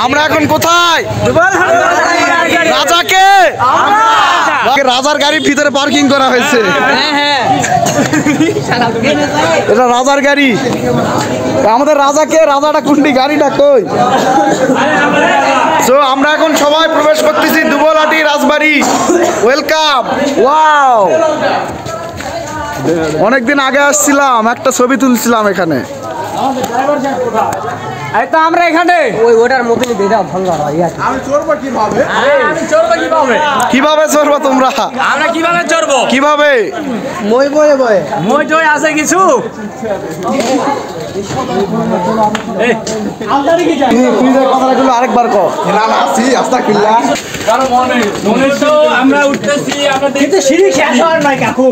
আমরা এখন কোথায়? রাজাকে রাজার গাড়ির ভিতরে পার্কিং করা হয়েছে। এটা রাজার গাড়ি। আমাদের রাজাকে, রাজাটা কুন্ডি, গাড়িটা কই? তো আমরা এখন সবাই প্রবেশ করতেছি দুবলাটি রাজবাড়ি। ওয়েলকাম। ওয়াও, অনেকদিন আগে আসছিলাম, একটা ছবি তুলছিলাম এখানে। তো আমরা এখানে ওটার মধ্যে কিভাবে চড়বো তোমরা? আমরা কিভাবে চড়বো? কিভাবে? মই বয়ে বয়ে মই টই আছে কিছু। কথাগুলো আরেকবার কও। আমরা উঠতেছি, সিঁড়ি শেষ হওয়ার নাই কাকু।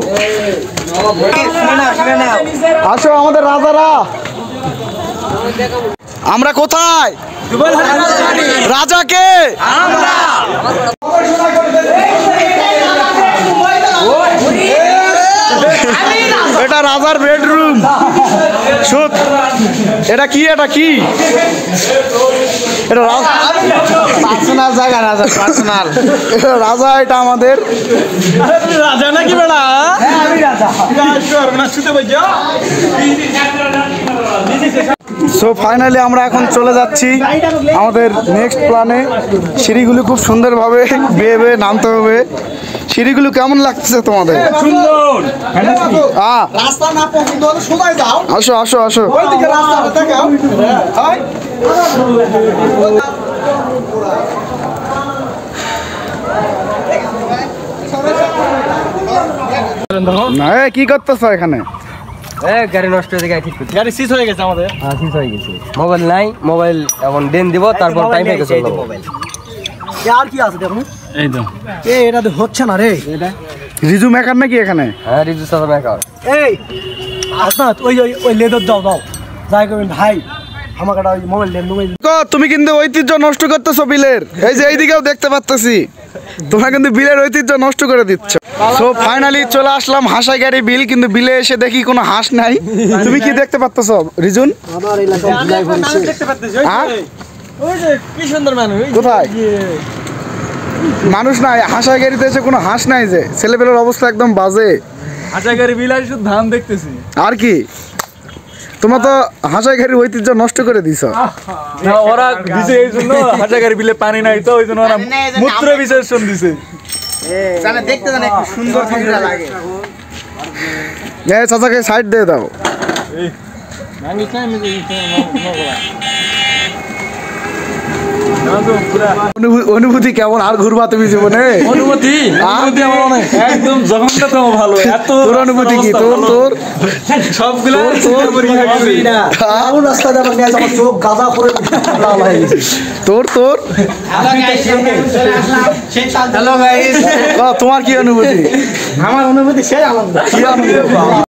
আসো আমাদের রাজারা। আমরা কোথায়? রাজাকে। এটা রাজার বেডরুম। শুট, এটা কি? এটা কি? এটা পার্সোনাল জায়গা, রাজা পার্সোনাল। রাজা এটা আমাদের রাজা নাকি বেড়া? আমি রাজা। সো ফাইনালি আমরা এখন চলে যাচ্ছি আমাদের নেক্সট প্ল্যানে। সিঁড়িগুলি খুব সুন্দরভাবে বেয়ে বেয়ে নামতে হবে। সিঁড়িগুলো কেমন লাগছে তোমাদের? সুন্দর। রাস্তা না পছন্দ হলে সোজাই যাও। আসো আসো আসো। ওইদিকে রাস্তাটা দেখাও। না, কি করতেছ এখানে? গাড়ি নষ্ট হয়ে গেছে, ঠিক করতে। গাড়ি সিজ হয়ে গেছে আমাদের। হ্যাঁ, ঠিক হয়ে গেছে। মোবাইল নাই, মোবাইল এখন দেন দিব, তারপর টাইম হয়ে গেছে মোবাইল। আর কি আছে দেখুন? এই তো এটা তো হচ্ছে না রে। এটা রিজু মেকার নাকি এখানে? হ্যাঁ, রিজু সাদা মেকার। এই আসনাত, ওই লেদার দাও যাই করবেন ভাই, আমাকে একটা ওই মোবাইল দেন। মোবাইল তুমি কিন্তু ঐতিহ্য নষ্ট করতেছো বিলের। এই যে এইদিকেও দেখতে পাচ্ছি, তোমরা কিন্তু বিলের ঐতিহ্য নষ্ট করে দিচ্ছ। সো ফাইনালি চলে আসলাম হাসাইগাড়ি বিল, কিন্তু বিলে এসে দেখি কোনো হাঁস নাই। তুমি কি দেখতে পাচ্ছ রিজুন? আমার এলাকায় বিলাই হইছে। হ্যাঁ, ওই যে কি সুন্দর মানুষ। কোথায় মানুষ নাই? হাসাইগাড়িতে এসে কোনো হাঁস নাই, যে ছেলেপেলের অবস্থা একদম বাজে। হাসাইগাড়ি বিলাই শুধু ধান দেখতেছি। আর কি, তোমরা তো হাসাইগাড়ির ঐতিহ্য নষ্ট করে দিছ। না, ওরা দিছে এই জন্য হাসাইগাড়ি বিলে পানি নাই, তো ওই জন্য ওরা মূত্র বিসর্জন দিছে। দেখতে জানা একটু সুন্দর লাগে। চাচাকে সাইড দিয়ে দাও। অনুভূতি কেমন? আর ঘুরবা তুমি জীবনে? অনুমতি আমার অনেক একদম জঘন্যতম ভালো। এত তোর অনুভূতি কি? তোর সবগুলা রাস্তা যাবার নিয়ে আমার চোখ গাঁজা করে তোর হ্যালো গাইস, তোমার কি অনুভূতি? আমার অনুভূতি সেই আনন্দ।